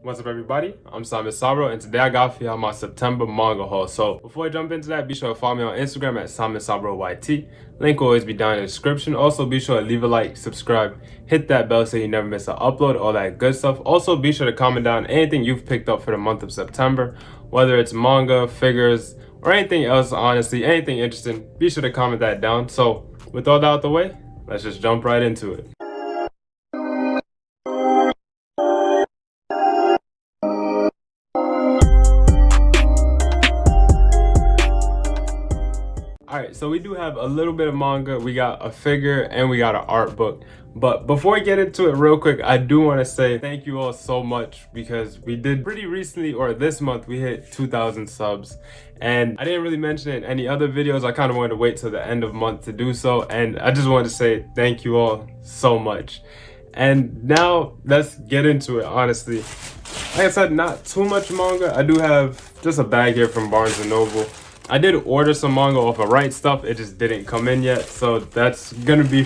What's up everybody, I'm Simon Sabro and today I got for y'all my September manga haul. So before I jump into that, be sure to follow me on Instagram at Simon Sabro YT. Link will always be down in the description. Also be sure to leave a like, subscribe, hit that bell so you never miss an upload, all that good stuff. Also be sure to comment down anything you've picked up for the month of September, whether it's manga, figures, or anything else, honestly, anything interesting. Be sure to comment that down. So with all that out the way, let's just jump right into it. Alright, so we do have a little bit of manga, we got a figure, and we got an art book. But before we get into it real quick, I do want to say thank you all so much because we did pretty recently, or this month, we hit 2,000 subs. And I didn't really mention it in any other videos. I kind of wanted to wait till the end of month to do so. And I just wanted to say thank you all so much. And now let's get into it, honestly. Like I said, not too much manga. I do have just a bag here from Barnes & Noble. I did order some manga off of Right Stuff, it just didn't come in yet, so that's gonna be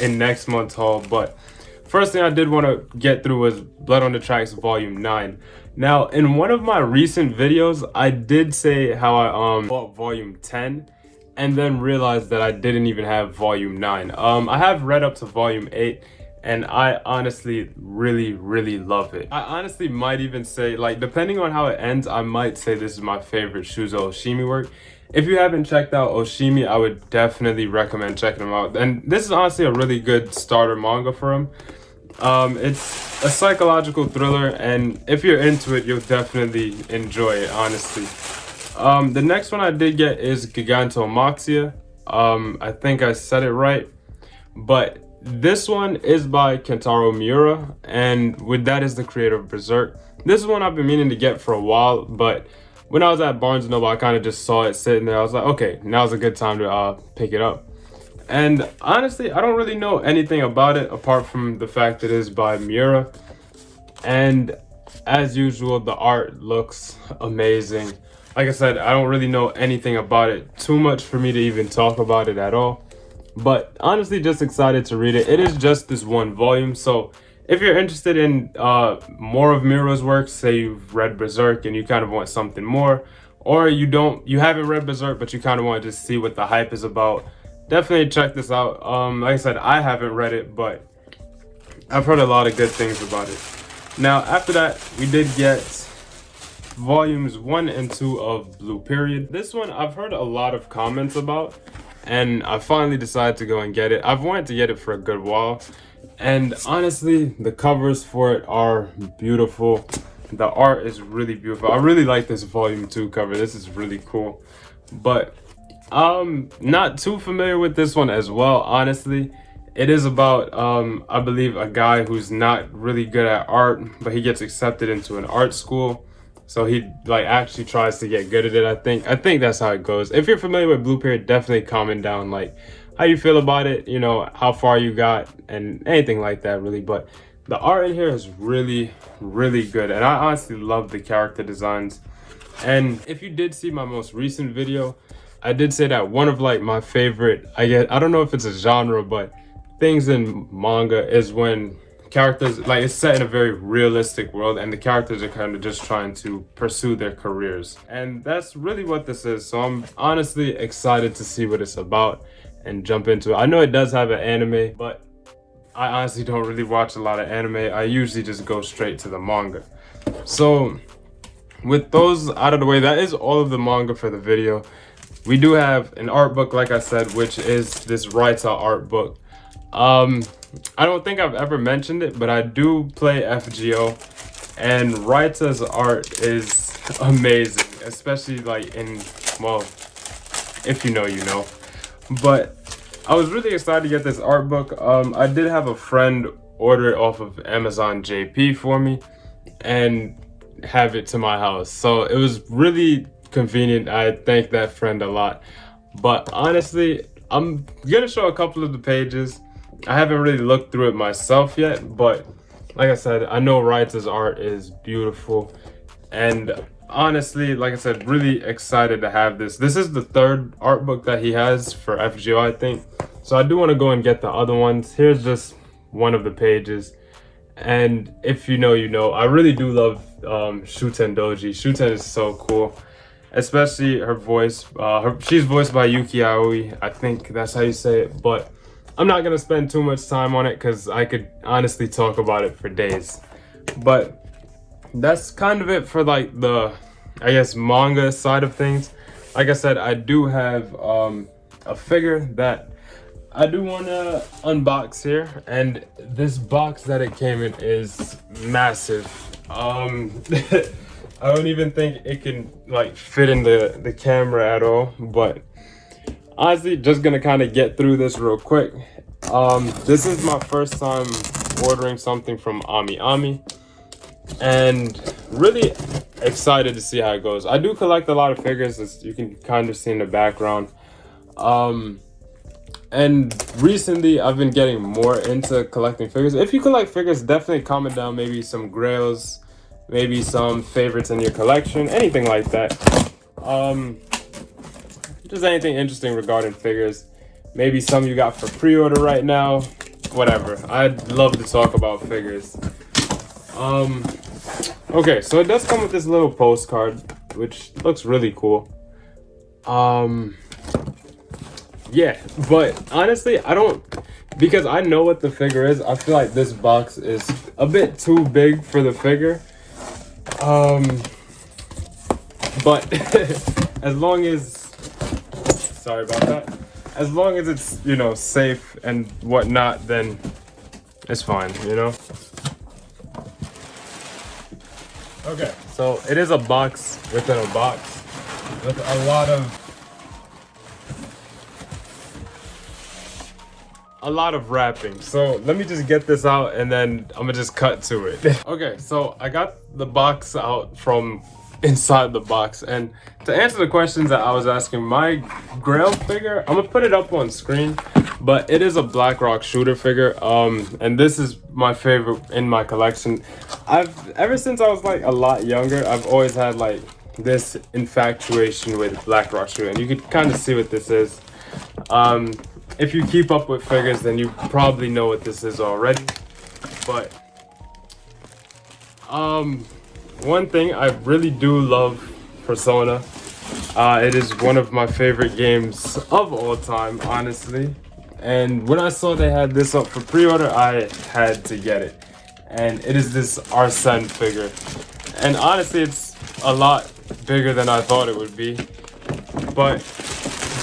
in next month's haul. But first thing I did want to get through was Blood on the Tracks Volume 9. Now, in one of my recent videos, I did say how I bought Volume 10, and then realized that I didn't even have Volume 9. I have read up to Volume 8, and I honestly really love it. I honestly might even say, like, depending on how it ends, I might say this is my favorite Shuzo Oshimi work. If you haven't checked out Oshimi, I would definitely recommend checking him out. And this is honestly a really good starter manga for him. It's a psychological thriller, and if you're into it, you'll definitely enjoy it, honestly. The next one I did get is Gigantomaxia. I think I said it right, but this one is by Kentaro Miura, and with that is the creator of Berserk. This is one I've been meaning to get for a while, but when I was at Barnes & Noble, I kind of just saw it sitting there. I was like, okay, now's a good time to pick it up. And honestly, I don't really know anything about it apart from the fact that it is by Miura. And as usual, the art looks amazing. Like I said, I don't really know anything about it too much for me to even talk about it at all. But honestly, just excited to read it. It is just this one volume, so if you're interested in more of Miura's work, say you've read Berserk and you kind of want something more, or you haven't read Berserk but you kind of want to just see what the hype is about, definitely check this out. Like I said, I haven't read it, but I've heard a lot of good things about it. Now after that, we did get volumes 1 and 2 of Blue Period. This one I've heard a lot of comments about, and I finally decided to go and get it. I've wanted to get it for a good while, and honestly, the covers for it are beautiful. The art is really beautiful. I really like this volume 2 cover. This is really cool. But I'm not too familiar with this one as well, honestly. It is about I believe a guy who's not really good at art, but he gets accepted into an art school. So he like actually tries to get good at it, I think that's how it goes. If you're familiar with Blue Period, definitely comment down like how you feel about it, you know, how far you got and anything like that really. But the art in here is really good, and I honestly love the character designs. And if you did see my most recent video, I did say that one of like my favorite, I don't know if it's a genre, but things in manga is when characters, like, it's set in a very realistic world and the characters are kind of just trying to pursue their careers, and that's really what this is. So I'm honestly excited to see what it's about and jump into it. I know it does have an anime, but I honestly don't really watch a lot of anime. I usually just go straight to the manga. So with those out of the way, that is all of the manga for the video. We do have an art book, like I said, which is this Raita art book. I don't think I've ever mentioned it, but I do play FGO, and Raita's art is amazing, especially like in, well, if you know, you know. But I was really excited to get this art book. I did have a friend order it off of Amazon JP for me and have it to my house, so it was really convenient. I thank that friend a lot. But honestly, I'm gonna show a couple of the pages. I haven't really looked through it myself yet, but like I said, I know Raita's art is beautiful, and honestly, like I said, really excited to have this. This is the third art book that he has for FGO, I think, so I do want to go and get the other ones. Here's just one of the pages, And if you know, you know. I really do love Shuten Doji. Shuten is so cool, especially her voice. She's voiced by Yuki Aoi. I think that's how you say it. But I'm not gonna spend too much time on it because I could honestly talk about it for days. But that's kind of it for like the, I guess, manga side of things. Like I said, I do have a figure that I do want to unbox here, and this box that it came in is massive. I don't even think it can like fit in the camera at all, but honestly, just gonna kind of get through this real quick. This is my first time ordering something from Ami Ami, and really excited to see how it goes. I do collect a lot of figures, as you can kind of see in the background. And recently I've been getting more into collecting figures. If you collect figures, definitely comment down maybe some grails, maybe some favorites in your collection, anything like that. Just anything interesting regarding figures. Maybe some you got for pre-order right now, whatever. I'd love to talk about figures. Okay, so it does come with this little postcard, which looks really cool. Yeah, but honestly, I don't, because I know what the figure is, I feel like this box is a bit too big for the figure. But as long as, sorry about that, as long as it's, you know, safe and whatnot, then it's fine, you know? Okay, so it is a box within a box with a lot of wrapping. So let me just get this out and then I'm gonna just cut to it. Okay, so I got the box out from inside the box, and to answer the questions that I was asking, my Grail figure, I'm gonna put it up on screen, but it is a Blackrock shooter figure, and this is my favorite in my collection. Ever since I was like a lot younger, I've always had like this infatuation with Blackrock shooter, and you can kind of see what this is. If you keep up with figures, then you probably know what this is already. But one thing, I really do love Persona. It is one of my favorite games of all time, honestly. And when I saw they had this up for pre-order, I had to get it. And it is this Arsene figure. And honestly, it's a lot bigger than I thought it would be. But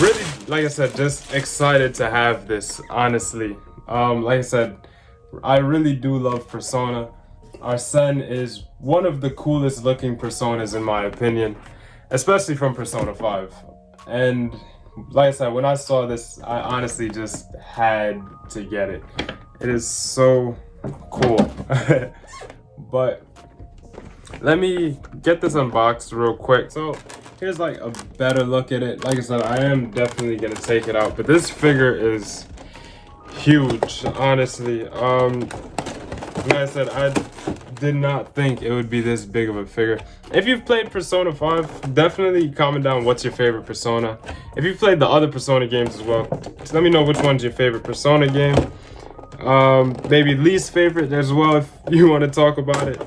really, like I said, just excited to have this, honestly. Like I said, I really do love Persona. Arsene is one of the coolest looking personas in my opinion, especially from Persona 5. And like I said, when I saw this, I honestly just had to get it. It is so cool. But let me get this unboxed real quick. So here's like a better look at it. Like I said, I am definitely gonna take it out, but this figure is huge, honestly. Like I said, I did not think it would be this big of a figure. If you've played Persona 5, definitely comment down what's your favorite Persona. If you've played the other Persona games as well, just let me know which one's your favorite Persona game. Maybe least favorite as well if you want to talk about it.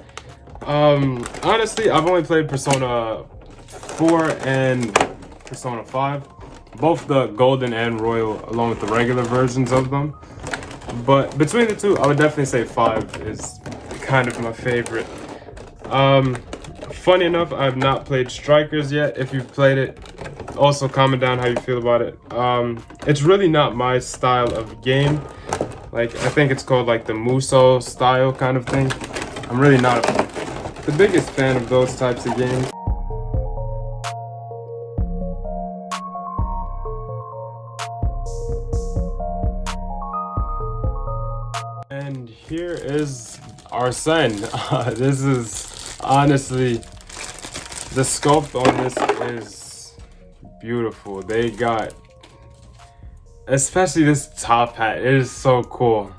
Honestly, I've only played Persona 4 and Persona 5, both the golden and royal, along with the regular versions of them. But between the two, I would definitely say 5 is kind of my favorite. Funny enough, I have not played Strikers yet. If you've played it, also comment down how you feel about it. It's really not my style of game. Like, I think it's called like the Muso style kind of thing. I'm really not the biggest fan of those types of games. And here is Arsene. This is honestly, the sculpt on this is beautiful. They got, especially this top hat, it is so cool.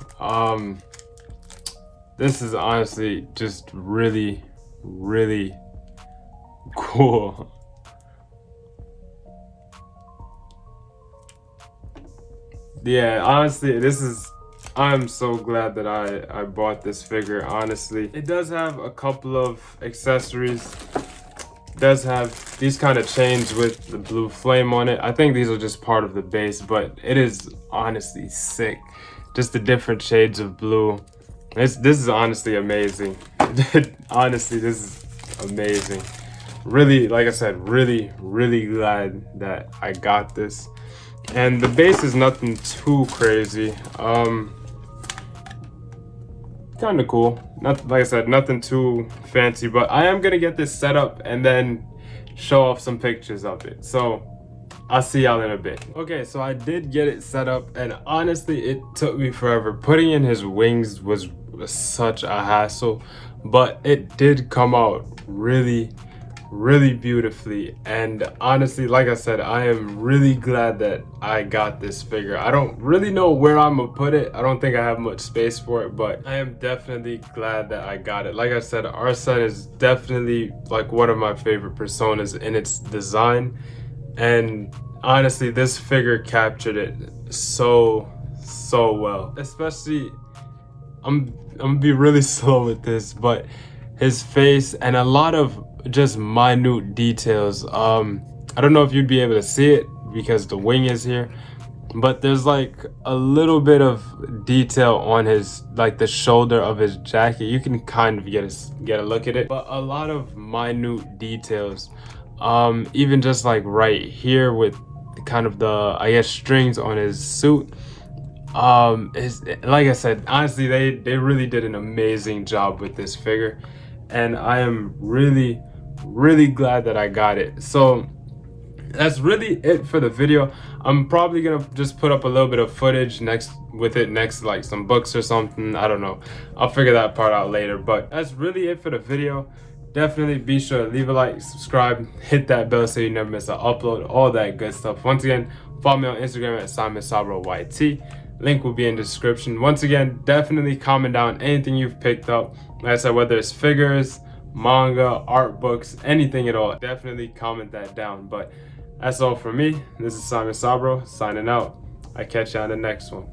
This is honestly just really, really cool. Yeah, honestly, this is I'm so glad that I bought this figure, honestly. It does have a couple of accessories. It does have these kind of chains with the blue flame on it. I think these are just part of the base, but it is honestly sick. Just the different shades of blue. This is honestly amazing. Honestly, this is amazing. Really, like I said, really glad that I got this. And the base is nothing too crazy. Kind of cool. Not, like I said, nothing too fancy, but I am gonna get this set up and then show off some pictures of it. So I'll see y'all in a bit. Okay, so I did get it set up, and honestly, it took me forever. Putting in his wings was such a hassle, but it did come out really beautifully. And honestly, like I said, I am really glad that I got this figure. I don't really know where I'm gonna put it. I don't think I have much space for it, but I am definitely glad that I got it. Like I said, Arsene is definitely like one of my favorite personas in its design, and honestly, this figure captured it so well. Especially, I'm gonna be really slow with this, but his face and a lot of just minute details. I don't know if you'd be able to see it because the wing is here, but there's like a little bit of detail on his, like the shoulder of his jacket. You can kind of get a look at it, but a lot of minute details. Even just like right here with kind of the, I guess, strings on his suit. Like I said, honestly, they really did an amazing job with this figure, and I am really glad that I got it. So that's really it for the video. I'm probably gonna just put up a little bit of footage next like some books or something. I don't know, I'll figure that part out later, but that's really it for the video. Definitely be sure to leave a like, subscribe, hit that bell so you never miss an upload, all that good stuff. Once again, follow me on Instagram at SimonSabroYT. Link will be in the description. Once again, definitely comment down anything you've picked up. Like I said, whether it's figures, manga, art books, anything at all, definitely comment that down. But that's all from me. This is Simon Sabro signing out. I catch you on the next one.